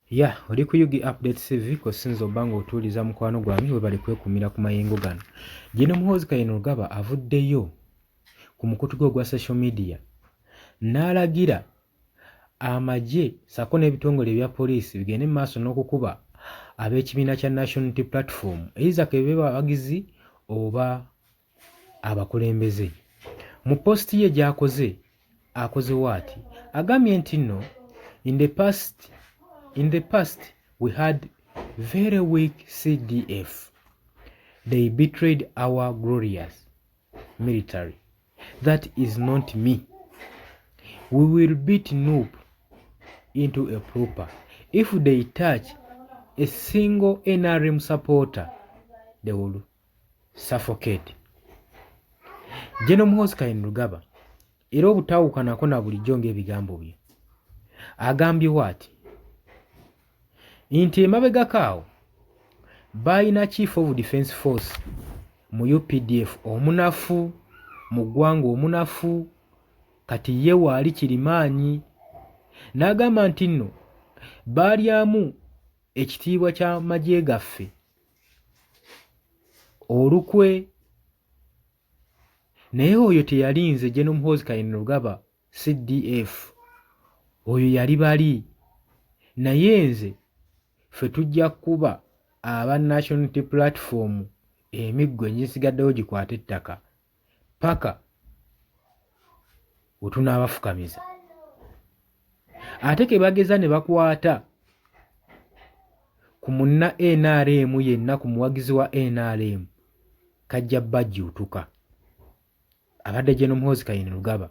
Ya oli ku Yugi Update TV kosinza obanga otuuliza mukwano gwange we bali kwekumira ku mayengo gano. Gino Muhoozi Kayinirugaba avuddeyo ku mukutu gwe ogwa social media n'alagira amagye ssaako n'ebitongole ebya poliisi bigende mu maaso n'okukuba ab'ekibiina kya National Unity Platform either ke babe abagizi oba abakulembeze. Mu posti ye gy'akoze akoze waati agambye nti nno in the past we had very weak CDF. They betrayed our glorious military. That is not me. We will beat noob into a proper. If they touch a single NRM supporter, they will suffocate. General Muhoozi Kayinirugaba era obutaawukanako na bulijjo ng'ebigambo bye agambye waati nti emabegako awo balina Chief of Defence Force mu UPDF omunafu mu ggwanga omunafu kati ye waali Kirimaanyi n'agamba nti nno baalyamu ekitiibwa ky'amagye gaffe olukwe naye oyo teyalinze General Muhoozi Kayinirugaba CDF oyo yali bali naye nze ffe tujja kuba aba National Unity Platform emiggo egisigaddewo gikwata ettaka paka we tunaabafukamiza. Ate ke bageza ne bakwata ku munna NRM yenna ku muwagizi wa NRM kajja bajjuutuka abadde General Muhoozi Kayinirugaba.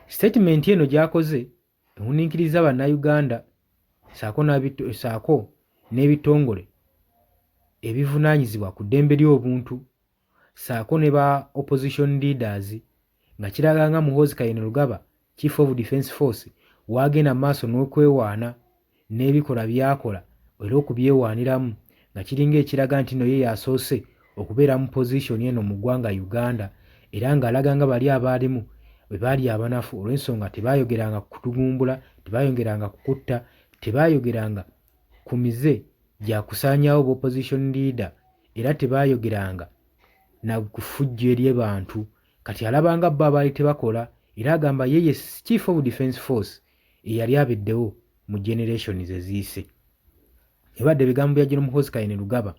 Statement eno gy'akoze ewuniikiriza bannayuganda ssaako n'ebitongole ebivunaanyizibwa ku ddembe ly'obuntu ssaako ne ba opposition leaders nga kiraga nga Muhoozi Kayinirugaba Chief of Defence Force wagenda maaso n'okwewaana n'ebikola by'akola era okubyewaaniramu nga kiringa ekiraga nti no ye yasoose okubeera mu position eno mu ggwanga Uganda era ng'alaga nga bali abaalimu bwe baali abanafu olw'ensonga tebaayogeranga ku kutugumbula, tebaayogeranga ku kutta, tebaayogeranga ku mize gya kusaanyaawo ba opposition leader era tebaayogeranga na kufujja eri abantu. Kati alabanga bo abaali tebakola era agamba yeye Chief of Defence Force eyali abeddewo mu generations eziyise. Ebadde bigambo bya General Muhoozi Kayinirugaba.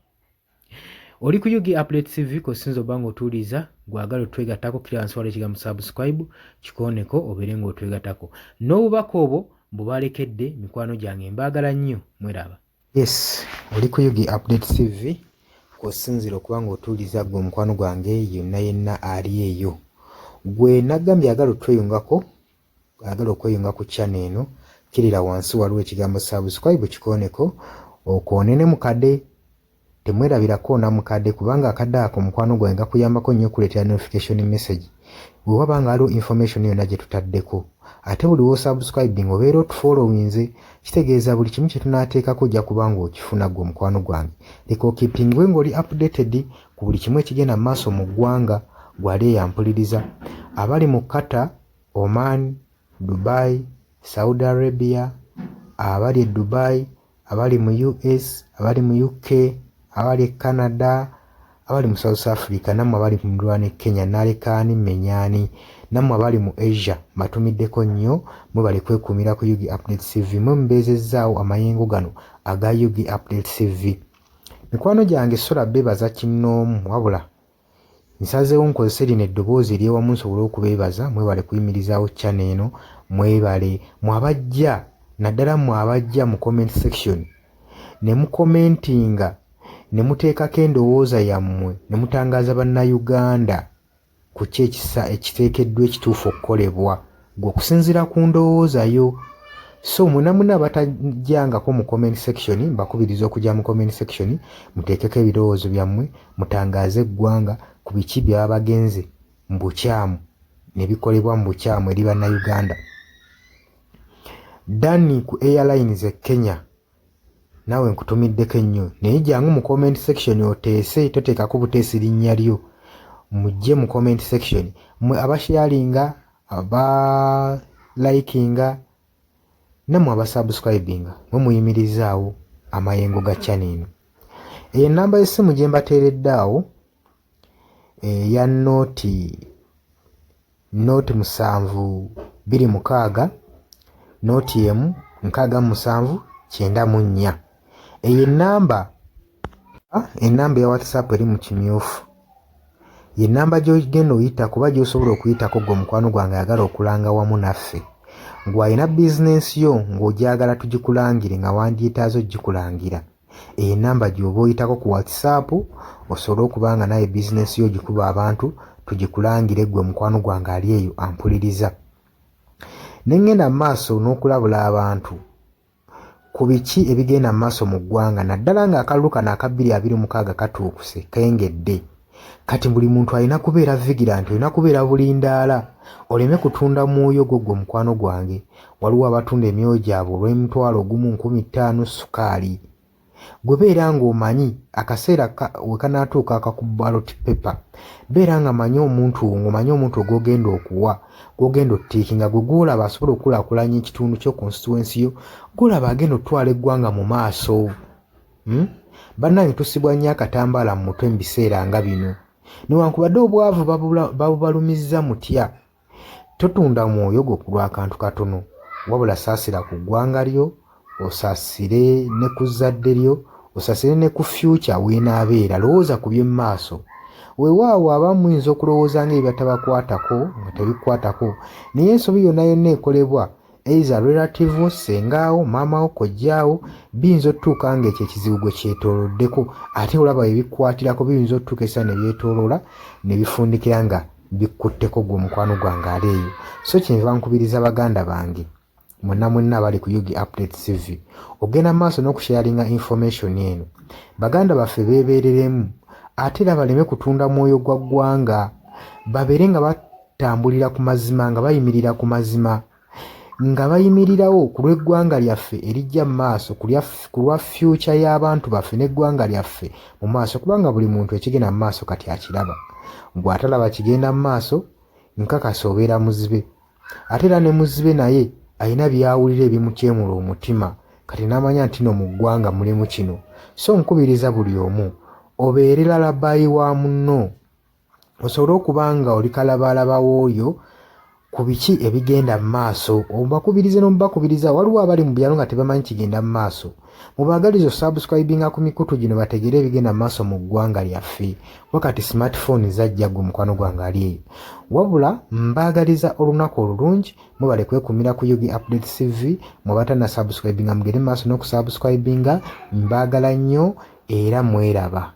Oli ku Yugi Update TV kosinza obanga otuuliza gwagala otwegattako kiri wansi waliwo ekigambo subscribe kikooneko obeere ng'otwegattako n'obubaka obwo bubalekedde mikwano gyange mbaagala nnyo mweraba. Yes, oli ku Yugi Update TV kosinzira okuba ng'otuuliza gwe omukwano gwange yenna yenna ali eyo gwe nagambye agala otweyungako agala okweyunga ku channel eno kirira wansi waliwo ekigambo subscribe kikooneko okoonene mukadde temwerabirako na mukadde kubanga akadde ako mukwano gwange gakuyambako nnyo okuleetera notification message bwe waba nga waliwo information yonna gye tutaddeko ate buli wo subscribing obeera otufollowinze kitegeeza buli kimu kye tunaateekako ojja kuba ng'okifuna gwe omukwano gwange leka okipingwe ng'oli updated ku buli kimu ekigenda mu maaso mu ggwanga gwali eyampuliriza abali mu Qatar, Oman, Dubai, Saudi Arabia, abali e Dubai, abali mu US, abali mu UK, abali e Canada, abali mu South Africa, nammwe abali mu ndwana Kenya, nalekaani menyani, nammwe abali mu Asia, matumiddeko nnyo mwe bali kwekuumira ku Yugi Update TV mwe mubeezezzaawo amayengo gano aga Yugi Update TV. Mikwano gyange sola beebaza kinnoomu wabula nsazeewo nkozese lino eddoboozi ery'ewamu nsobole okubeebaza mwebale kuyimirizaawo channel eno mwebale mwabajja naddala mwabajja mu comment section ne mukomentinga ne muteekako endowooza yammwe ne mutangaaza bannayuganda ku ki ekiteekeddwa ekituufu okukolebwa gwe okusinziira ku ndowooza yo. So muna batajjangako mu comment section mbakubiriza okujja mu comment section muteekeko ebirowoozo byammwe mutangaaze eggwanga ku biki byaba bagenze mu bukyamu ne bikolebwa mu bukyamu eri bannayuganda. Dani ku Airlines e Kenya naawe nkutumiddeko ennyo naye jangu mu comment section oteese toteekako buteesi linnya lyo mujje mu comment section mwe abasharinga aba likinga nammwe abasubscribinga mwe muyimirizaawo amayengo ga channel eno. Enamba y'essimu gye mbateeredde awo eya nooti 726 nooti emu 67994. Eyo ennamba ya WhatsApp eri mu kimyufu. Ye nnamba gy'ogenda oyita kuba gy'osobola okuyitako gwe mukwano gwange ayagala okulanga wamu naffe. Ng'alina bizinensi yo ng'ogyagala tugikulangire nga wandyetaaze ogikulangira. Eyo nnamba gy'oba oyitako ku WhatsApp osobole okuba nga naye bizinensi yo gikuba abantu tugikulangire gwe mukwano gwange ali eyo ampuliriza. Ne ngenda mu maaso n'okulabula abantu ku biki ebigenda mu maaso mu ggwanga naddala ng'akalulu kano aka 2026 katuukuse kengedde. Kati buli muntu alina kubeera vigilant, olina kubeera bulindaala oleme kutunda mwoyo gwo mukwano gwange. Waliwo abatunda emyoyo gyabwe olw'M1,1500 sukaali. Gwe beera ng'omanyi akaseera we kanaatuuka akakuba ballot paper, beera nga manyi omuntu ogw'ogenda okuwa, gw'ogenda ottiikinga, gwe gw'olaba asobola okukulaakulanya ekitundu kyo constituency yo, gw'olaba agenda otwala eggwanga mu maaso. Bannange tusibwa nnyo akatambaala mu mutwe mu biseera nga bino. Newankubadde obwavu babubalumizza mutya, totunda mwoyo gwo ku lw'akantu katono, wabula saasira ku ggwanga lyo, osaasire ne ku zadde lyo, osaasire ne ku future weenaabeera. Lowooza ku by'emu maaso. Weewaawo abamu muyinza okulowooza ng'ebyo batabakwatako nga tebikwatako, naye ensobi yonna yonna ekolebwa eiza relative, sengaawo, maamawo, kojjaawo, biyinza otutuuka ng'ekyo ekizibu gwe kyetooloddeko, ate olaba ebikwatirako biyinza otutuuka esa ne byetooloola ne bifundikira nga bikkutteko gwe mukwano gwange ali eyo. So kyenva nkubiriza baganda bange mwenna abali ku Yugi Update TV ogenda maaso n'okusharinga information eno. Baganda baffe beebereremu ate era baleme kutunda mwoyo gwa ggwanga, babeere nga batambulira ku mazima, nga bayimirira ku mazima, nga bayimirirawo ku lw'eggwanga lyaffe erijja mu maaso, ku lwa future y'abantu baffe n'eggwanga lyaffe mu maaso, kubanga buli muntu ekigenda mu maaso kati akiraba. Gwe atalaba kigenda mu maaso nkakasa obeera muzibe. Ate era ne muzibe naye alina byawulira ebimukyemula omutima, kati n'amanya nti no mu ggwanga mulimu kino. So nkubiriza buli omu obeere lalabayi wa munno, osobole okuba nga oli kalabaalaba w'oyo ku biki ebigenda mu maaso. Obakubirize n'omubakubiriza. Waliwo abali mu byalo nga tebamanyi kigenda mu maaso. Mubaagaliza subscribinga ku mikutu gino bategere ebigenda mu maaso mu ggwanga lyaffe. Wakati smartphone zajja gwe mukwano gwange ali eyo. Wabula mbaagaliza olunaku olulungi, mubale kwekumira ku Yugi Update TV, mubatana subscribinga mugere mu maaso n'okusubscribinga. Mbaagala nnyo era mweraba.